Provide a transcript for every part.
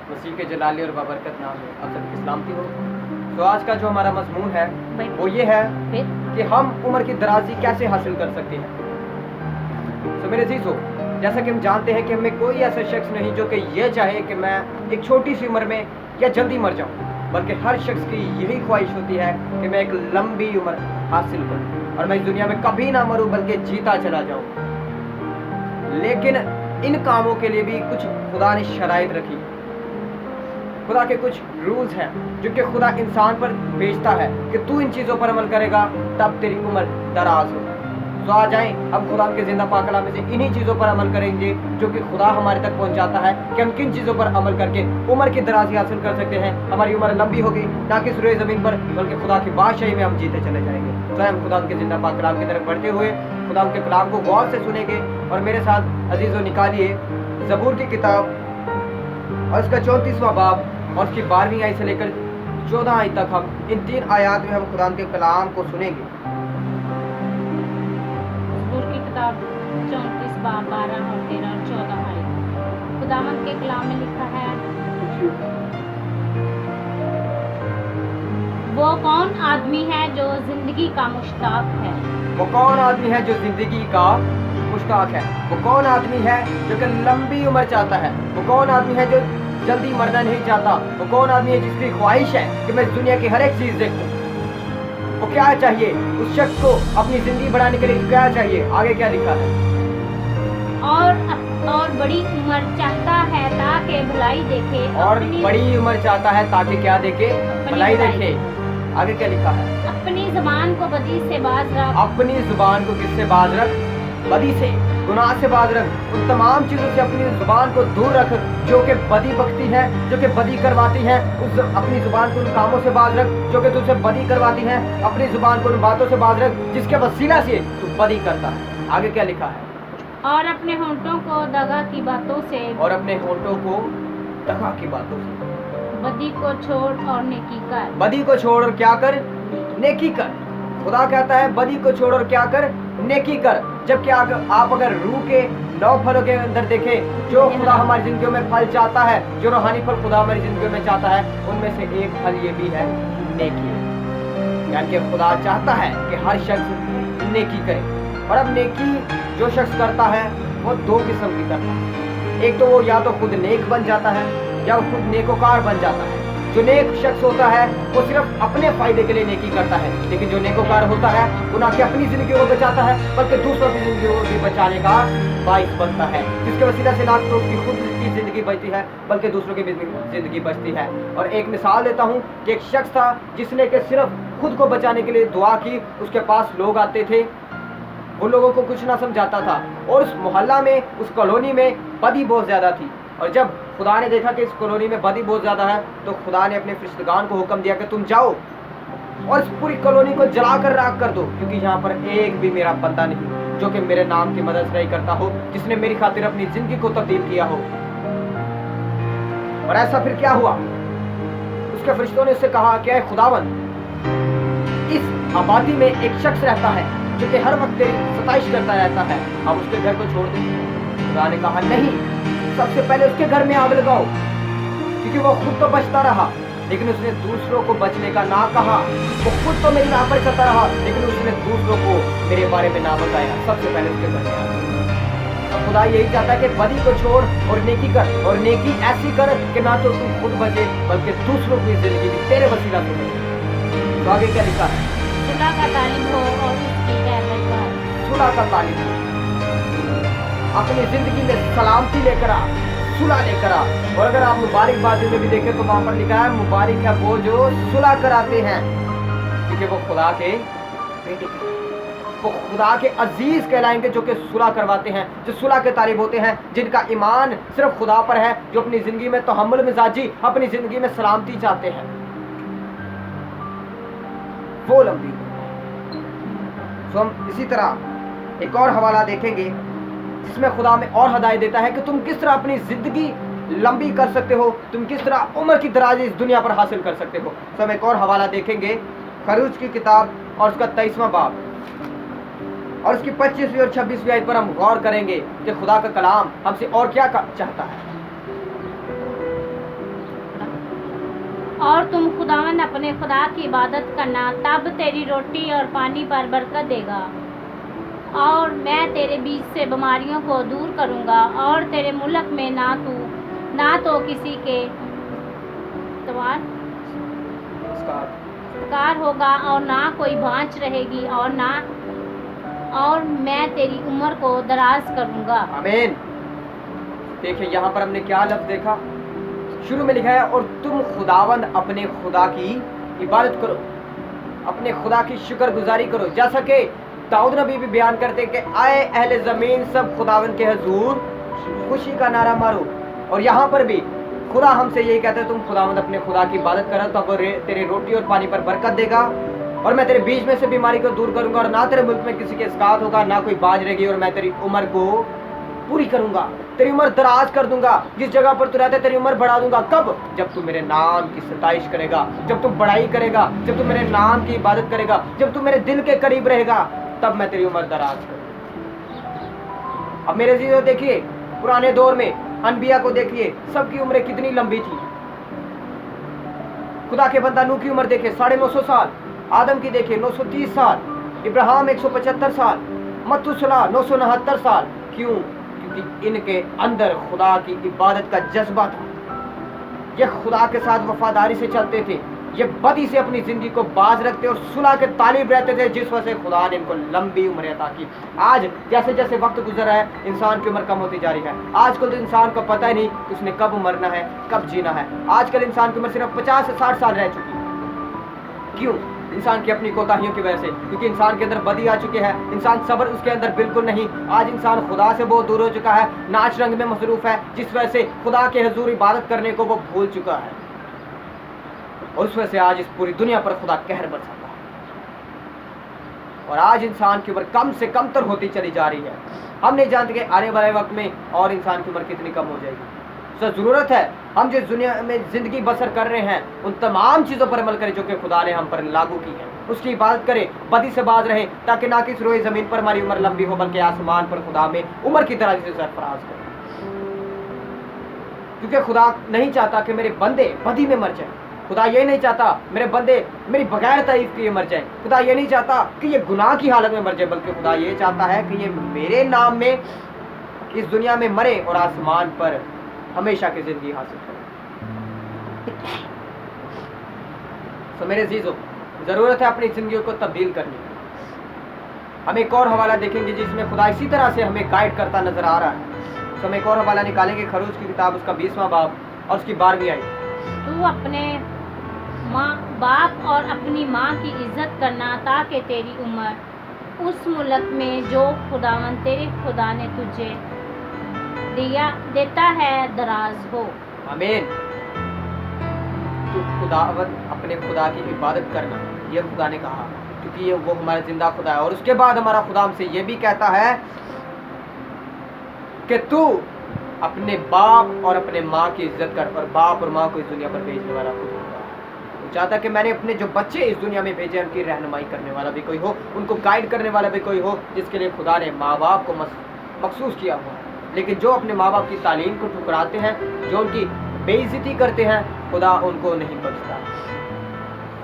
मसीह के जलाली और बाबरकत नाम में आप सबकी सलामती हो। तो आज का जो हमारा मजमून है वो ये है कि हम उम्र की दराजी कैसे हासिल कर सकते हैं। तो मेरे अजीज़ों, जैसा कि हम जानते हैं कि हमें कोई ऐसा शख्स नहीं जो कि ये चाहे कि मैं एक छोटी सी उम्र में या जल्दी मर जाऊं, बल्कि हर शख्स की यही ख्वाहिश होती है कि मैं एक लंबी उम्र हासिल करूं और मैं इस दुनिया में कभी ना मरूं बल्कि जीता चला जाऊं। लेकिन इन कामों के लिए भी कुछ खुदा ने शराइत रखी। खुदा के कुछ रूल्स हैं जो कि खुदा इंसान पर भेजता है कि तू इन चीज़ों पर अमल करेगा तब तेरी उम्र दराज हो। तो आ जाएं हम खुदा के जिंदा पाक कलाम में से इन्हीं चीज़ों पर अमल करेंगे जो कि खुदा हमारे तक पहुंचाता है कि हम किन चीज़ों पर अमल करके उम्र की दराजी हासिल कर सकते हैं। हमारी उम्र लंबी होगी, ना कि सूरज ज़मीन पर बल्कि खुदा की बादशाही में हम जीते चले जाएंगे। तो हम खुदा के जिंदा पाक कलाम की तरफ बढ़ते हुए खुदा के कलाम को गौर से सुनेंगे और मेरे साथ अजीज़ों निकालिए ज़बूर की किताब और इसका 34वां बाब और उसकी 12वीं आयत से लेकर 14 आयत तक हम इन 3 आयत में हम खुदा के कलाम को सुनेंगे। ज़बूर की किताब 34 बाब 12 और 13 और 14 आयत। खुदावंद के कलाम में लिखा है, वो कौन आदमी है जो जिंदगी का मुश्ताक है। वो कौन आदमी है जो जिंदगी का मुश्ताक है। वो कौन आदमी है जो कि लंबी उम्र चाहता है। वो कौन आदमी है जो जल्दी मरना नहीं चाहता। वो कौन आदमी है जिसकी ख्वाहिश है कि मैं इस दुनिया की हर एक चीज़ देखूं। वो क्या चाहिए उस शख्स को अपनी जिंदगी बढ़ाने के लिए? क्या चाहिए? आगे क्या लिखा है? और बड़ी उम्र चाहता है ताकि भलाई देखे। और बड़ी उम्र चाहता है ताकि क्या देखे? भलाई देखे। आगे क्या लिखा है? अपनी जुबान को बदी से बाज रख। अपनी जुबान को किससे बाज रख? बदी से, गुनाह से बाज रख। उन तमाम चीज़ों से अपनी जुबान को दूर रख जो कि बदी बकती है, जो कि बदी करवाती है। उस अपनी जुबान को उन कामों से बाज रख जो कि तुझसे बदी करवाती है। अपनी जुबान को उन बातों से बाज रख जिसके वसीला से तू बदी करता है। आगे क्या लिखा है? और अपने होंठों को दगा की बातों से। और अपने होंठों को दगा की बातों से। बदी को छोड़ और नेकी कर। बदी को छोड़ और क्या कर? नेकी कर। खुदा कहता है बदी को छोड़ और क्या कर? नेकी कर। जबकि आप अगर रूह के 9 फलों के अंदर देखें जो खुदा हमारी जिंदगी में फल चाहता है, जो रूहानी फल खुदा हमारी जिंदगी में चाहता है, उनमें से एक फल ये भी है नेकी। यानी कि खुदा चाहता है कि हर शख्स नेकी करे। और अब नेकी जो शख्स करता है वो 2 किस्म की करता है। एक तो वो या तो खुद नेक बन जाता है या वो खुद नेकोकार बन जाता है। जो नेक शख्स होता है वो सिर्फ अपने फायदे के लिए नेकी करता है, लेकिन जो नेकोकार होता है वो ना कि अपनी जिंदगी को बचाता है बल्कि दूसरों की जिंदगी को भी बचाने का बाइस बनता है, जिसके वसीला से ना तो उसकी खुद की जिंदगी बचती है बल्कि दूसरों की भी जिंदगी बचती है। और एक मिसाल देता हूँ कि एक शख्स था जिसने कि सिर्फ खुद को बचाने के लिए दुआ की। उसके पास लोग आते थे, वो लोगों को कुछ ना समझाता था और उस मोहल्ला में, उस कॉलोनी में बदी बहुत ज़्यादा थी। और जब खुदा ने देखा कि इस कॉलोनी में बदी बहुत ज़्यादा है तो खुदा ने अपने फरिश्तगान को हुक्म दिया कि तुम जाओ और इस पूरी कॉलोनी को जला कर राख कर दो, क्योंकि यहाँ पर एक भी मेरा बंदा नहीं जो कि मेरे नाम की मदद नहीं करता हो, जिसने मेरी खातिर अपनी जिंदगी को तब्दील किया हो। और ऐसा फिर क्या हुआ? उसके फरिश्तों ने उससे कहा कि खुदावंद, इस आबादी में एक शख्स रहता है जो कि हर वक्त तेरी सताइश करता रहता है, अब उसके घर को छोड़ दे। खुदा ने कहा नहीं, सबसे पहले उसके घर में आग लगाओ, क्योंकि वो खुद तो बचता रहा लेकिन उसने दूसरों को बचने का ना कहा। वो खुद तो मेरी नाफरमानी करता रहा लेकिन उसने दूसरों को मेरे बारे में ना बताया। सबसे पहले उसके घर में आग। तो खुदा यही चाहता है कि बदी को छोड़ और नेकी कर, और नेकी ऐसी कर कि ना तो तू खुद बचे बल्कि दूसरों की जिंदगी भी तेरे वसीला से बचे। तो आगे क्या लिखा है? सुलह का तालिब हो और उसकी कहमत कर। सुलह का तालिब हो, अपनी जिंदगी में सलामती लेकर आ, सुलह लेकर आ। और अगर आप मुबारक बातें में भी देखें तो वहां पर लिखा है मुबारक है वो जो सुलह कराते हैं, क्योंकि वो खुदा के बेटे के, वो खुदा के अजीज कहलाएंगे जो कि सुलह करवाते हैं, जो सुलह के तालिब होते हैं, जिनका ईमान सिर्फ खुदा पर है, जो अपनी जिंदगी में तहम्मुल मिजाजी, अपनी जिंदगी में सलामती चाहते हैं, वो लंबी। तो हम इसी तरह एक और हवाला देखेंगे जिसमें खुदा में और हदायत देता है कि तुम किस तरह अपनी जिंदगी लंबी कर सकते हो, तुम किस तरह उम्र की दराजी इस दुनिया पर हासिल कर सकते हो। तो हम एक और हवाला देखेंगे खरूज की किताब और उसका 23वां बाब और उसकी 25वीं और 26वीं आयत पर हम गौर करेंगे कि खुदा का कलाम हमसे और क्या चाहता है। और तुम खुदावन अपने खुदा की इबादत करना, तब तेरी रोटी और पानी पर बरकत देगा। और मैं तेरे बीच से बीमारियों को दूर करूँगा, और तेरे मुल्क में ना तो किसी के शिकार होगा, और ना कोई भांच रहेगी, और मैं तेरी उम्र को दराज करूँगा। आमीन। देखिए यहाँ पर हमने क्या लफ्ज देखा, शुरू में लिखा है और तुम खुदावंद अपने खुदा की इबादत करो, अपने खुदा की शुक्रगुजारी करो। जैसा कि दाऊद नबी भी बयान करते कि आए अहले ज़मीन सब खुदावंद के हजूर खुशी का नारा मारो। और यहाँ पर भी खुदा हमसे यही कहता है, तुम खुदावंद अपने खुदा की इबादत करो तो वो तेरे रोटी और पानी पर बरकत देगा, और मैं तेरे बीच में से बीमारी को दूर करूंगा, और ना तेरे मुल्क में किसी के इसकात होगा, ना कोई बाज रहेगी, और मैं तेरी उम्र को पूरी करूंगा, तेरी उम्र दराज कर दूंगा। जिस जगह पर तू रहता है तेरी उम्र बढ़ा दूंगा। कब? जब तू मेरे नाम की सताइश करेगा, जब तू बड़ाई करेगा, जब तू मेरे नाम की इबादत करेगा, जब तू मेरे दिल के करीब रहेगा, तब मैं तेरी उम्र दराज करूंगा। अब मेरे जीजो देखिए, पुराने दौर में अनबिया को देखिए, सबकी उम्रें कितनी लंबी थी। खुदा के बंदा नूह की उम्र देखिए 950 साल, आदम की देखिए 930 साल, इब्राहिम 175 साल, मथुसला 969 साल। क्यों? क्योंकि इनके अंदर खुदा की इबादत का जज्बा था, ये खुदा के साथ वफादारी से चलते थे, ये बदी से अपनी जिंदगी को बाज रखते और सुलह के तालिब रहते थे, जिस वजह से खुदा ने इनको लंबी उम्र अता की। आज जैसे जैसे वक्त गुजर रहा है, इंसान की उम्र कम होती जा रही है। आजकल तो इंसान को पता ही नहीं कि उसने कब मरना है, कब जीना है। आजकल इंसान की उम्र सिर्फ 50 से 60 साल रह चुकी है। क्यों? इंसान की अपनी कोताहियों की वजह से, क्योंकि इंसान के अंदर बदी आ चुकी है, इंसान सब्र उसके अंदर बिल्कुल नहीं। आज इंसान खुदा से बहुत दूर हो चुका है, नाच रंग में मसरूफ है, जिस वजह से खुदा के हुजूर इबादत करने को वो भूल चुका है, और उस वजह से आज इस पूरी दुनिया पर खुदा कहर बरसाता है। और आज इंसान की उम्र कम से कम तर होती चली जा रही है। हम नहीं जानते कि आने वाले वक्त में और इंसान की उम्र कितनी कम हो जाएगी। तो ज़रूरत है हम जिस दुनिया में ज़िंदगी बसर कर रहे हैं, उन तमाम चीज़ों पर अमल करें जो कि खुदा ने हम पर लागू की है, उसकी इबादत करें, बदी से बाज रहें, ताकि ना कि इस रोए ज़मीन पर हमारी उम्र लंबी हो, बल्कि आसमान पर खुदा में उम्र की तरह से सरफराज करें। क्योंकि खुदा नहीं चाहता कि मेरे बंदे बदी में मर जाए। खुदा ये नहीं चाहता मेरे बंदे मेरी बगैर तारीफ के मर जाए। खुदा ये नहीं चाहता कि ये गुनाह की हालत में मर जाए, बल्कि खुदा ये चाहता है कि ये मेरे नाम में इस दुनिया में मरे और आसमान पर हमेशा की जिंदगी हासिल करें। तो मेरे अजीजों, ज़रूरत है अपनी जिंदगी को तब्दील करने की। हम एक और हवाला देखेंगे जिसमें खुदा इसी तरह से हमें गाइड करता नजर आ रहा है। तो हम एक और हवाला निकालेंगे, खरूज की किताब, उसका 20वां बाब और उसकी 12वीं आयत। तू अपने बाप और अपनी माँ की इज्जत करना, ताकि तेरी उम्र उस मुल्क में जो खुदावन तेरे खुदा ने तुझे देता है दराज हो। आमीन। तो खुदावन अपने खुदा की इबादत करना, ये खुदा ने कहा, क्योंकि ये वो हमारा जिंदा खुदा है। और उसके बाद हमारा खुदा हमसे ये भी कहता है कि तू अपने बाप और अपने माँ की इज्जत कर। और बाप और माँ को इस दुनिया पर भेजने वाला खुद होगा। वो चाहता कि मैंने अपने जो बच्चे इस दुनिया में भेजे, उनकी रहनुमाई करने वाला भी कोई हो, उनको गाइड करने वाला भी कोई हो, जिसके लिए खुदा ने माँ बाप को मखसूस किया हुआ है। लेकिन जो अपने माँ बाप की तालीम को ठुकराते हैं, जो उनकी बेइज्जती करते हैं, खुदा उनको नहीं बख्शता।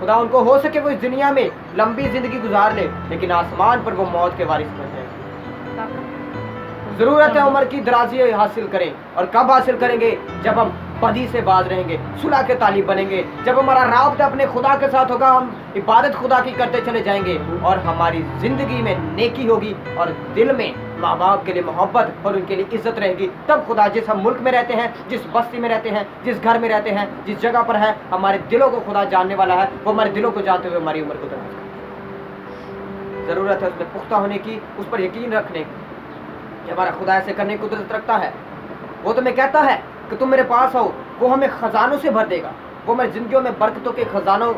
खुदा उनको हो सके वो इस दुनिया में लंबी जिंदगी गुजार ले, लेकिन आसमान पर वो मौत के वारिस बन जाए। जरूरत है उम्र की दराजी हासिल करें। और कब हासिल करेंगे? जब हम बदी से बाज रहेंगे, सुलह के तालिब बनेंगे, जब हमारा राब्ता अपने खुदा के साथ होगा, हम इबादत खुदा की करते चले जाएंगे, और हमारी जिंदगी में नेकी होगी, और दिल में माँ बाप के लिए मोहब्बत और उनके लिए इज्जत रहेगी। तब खुदा जिस हम मुल्क में रहते हैं, जिस बस्ती में रहते हैं, जिस घर में रहते हैं, जिस जगह पर है, हमारे दिलों को खुदा जानने वाला है। वो हमारे दिलों को जानते हुए हमारी उम्र को दराज करता है। ज़रूरत है उसमें पुख्ता होने की, उस पर यकीन रखने की कि हमारा खुदा ऐसे करने की कुदरत रखता है। वो तुम्हें कहता है कि तुम मेरे पास आओ, वो हमें ख़जानों से भर देगा, वो हमारी ज़िंदगियों में बरकतों के ख़जानों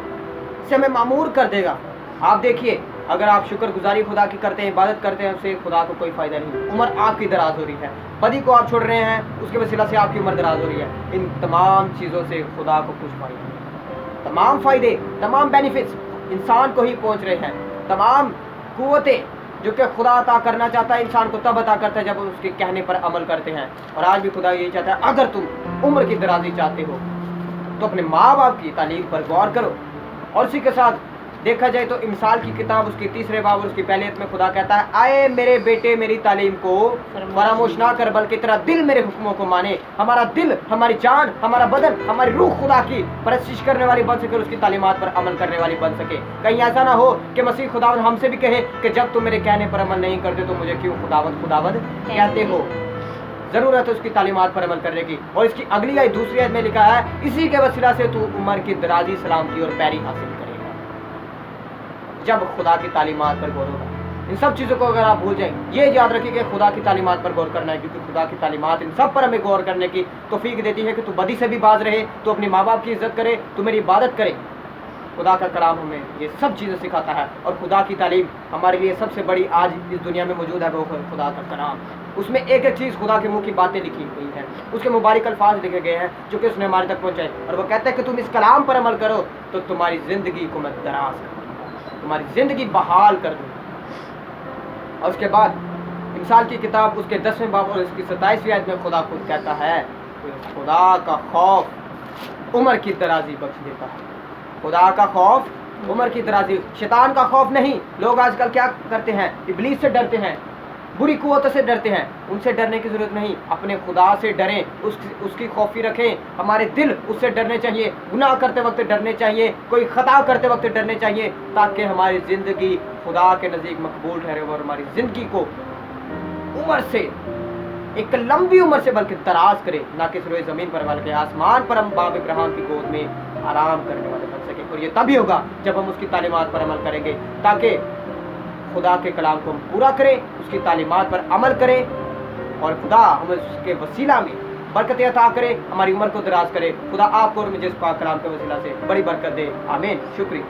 से हमें मामूर कर देगा। आप देखिए, अगर आप शुक्रगुजारी खुदा की करते हैं, इबादत करते हैं, उससे खुदा को कोई फ़ायदा नहीं। उम्र आपकी दराज हो रही है, बदी को आप छोड़ रहे हैं, उसके वसीला से आपकी उम्र दराज हो रही है। इन तमाम चीज़ों से खुदा को कुछ फ़ायदा नहीं। तमाम फ़ायदे, तमाम बेनिफिट्स इंसान को ही पहुँच रहे हैं। तमाम कुव्वतें जो कि खुदा अता करना चाहता है, इंसान को तब अता करता है जब उसके कहने पर अमल करते हैं। और आज भी खुदा यही चाहता है, अगर तुम उम्र की दराजी चाहते हो तो अपने माँ बाप की तालीम पर गौर करो। और उसी के साथ देखा जाए तो इमसाल की किताब उसकी 3 बाब और उसकी पहली आयत में खुदा कहता है, आए मेरे बेटे मेरी तालीम को फरामोश ना कर, बल्कि तेरा दिल मेरे हुक्मों को माने। हमारा दिल, हमारी जान, हमारा बदन, हमारी रूह खुदा की परस्तिश करने वाली बन सके और उसकी तालीमात पर अमल करने वाली बन सके। कहीं ऐसा ना हो कि मसीह खुदावंद हमसे भी कहे कि जब तुम मेरे कहने पर अमल नहीं करते तो मुझे क्यों खुदावंद खुदावंद कहते हो। जरूरत है उसकी तालीमात पर अमल करने की। और इसकी अगली आयत, दूसरी आयत में लिखा है, इसी के वसीला से तू उम्र की दराजी, सलामती और पैरी हासिल करेगा। जब खुदा की तालीमात पर गौर होगा, इन सब चीज़ों को अगर आप भूल जाएं, ये याद रखिए कि खुदा की तालीमात पर गौर करना है, क्योंकि खुदा की तालीमात इन सब पर हमें गौर करने की तौफीक देती है कि तू बदी से भी बाज रहे, तू अपनी माँ बाप की इज्जत करे, तू मेरी इबादत करे। खुदा का कलाम हमें ये सब चीज़ें सिखाता है। और खुदा की तालीम हमारे लिए सबसे बड़ी आज इस दुनिया में मौजूद है, वो खुदा का कलाम। उसमें एक एक चीज़ खुदा के मुंह की बातें लिखी हुई हैं, उसके मुबारक अल्फाज लिखे गए हैं जो कि उसने हमारे तक पहुँचाए। और वो कहता है कि तुम इस कलाम पर अमल करो तो तुम्हारी ज़िंदगी को मैं दराज कर दूँगा, तुम्हारी ज़िंदगी बहाल कर दूँगा। और उसके बाद इमसाल की किताब उसके 10वें बाब और उसकी 27वीं आयत में खुदा खुद कहता है कि खुदा का खौफ उम्र की दराजी बख्श देता है। खुदा का खौफ उम्र की दराजी, शैतान का खौफ नहीं। लोग आजकल क्या करते हैं, इब्लीस से डरते हैं, बुरी कुव्वतों से डरते हैं। उनसे डरने की ज़रूरत नहीं, अपने खुदा से डरें, उसकी खौफी रखें। हमारे दिल उससे डरने चाहिए, गुनाह करते वक्त डरने चाहिए, कोई खता करते वक्त डरने चाहिए, ताकि हमारी ज़िंदगी खुदा के नज़दीक मकबूल ठहरे और हमारी ज़िंदगी को उम्र से, एक लंबी उम्र से बल्कि दराज करे, ना कि सिर्फ ज़मीन पर बल्कि आसमान पर हम बाप इब्राहिम की गोद में आराम करने वाले बन सके। और ये तभी होगा जब हम उसकी तालीमात पर अमल करेंगे, ताकि खुदा के कलाम को हम पूरा करें, उसकी तालीमात पर अमल करें और खुदा हमें उसके वसीला में बरकत अता करे, हमारी उम्र को दराज करे। खुदा आपको और मुझे इस पाक कलाम के वसीला से बड़ी बरकत दे। आमीन। शुक्रिया।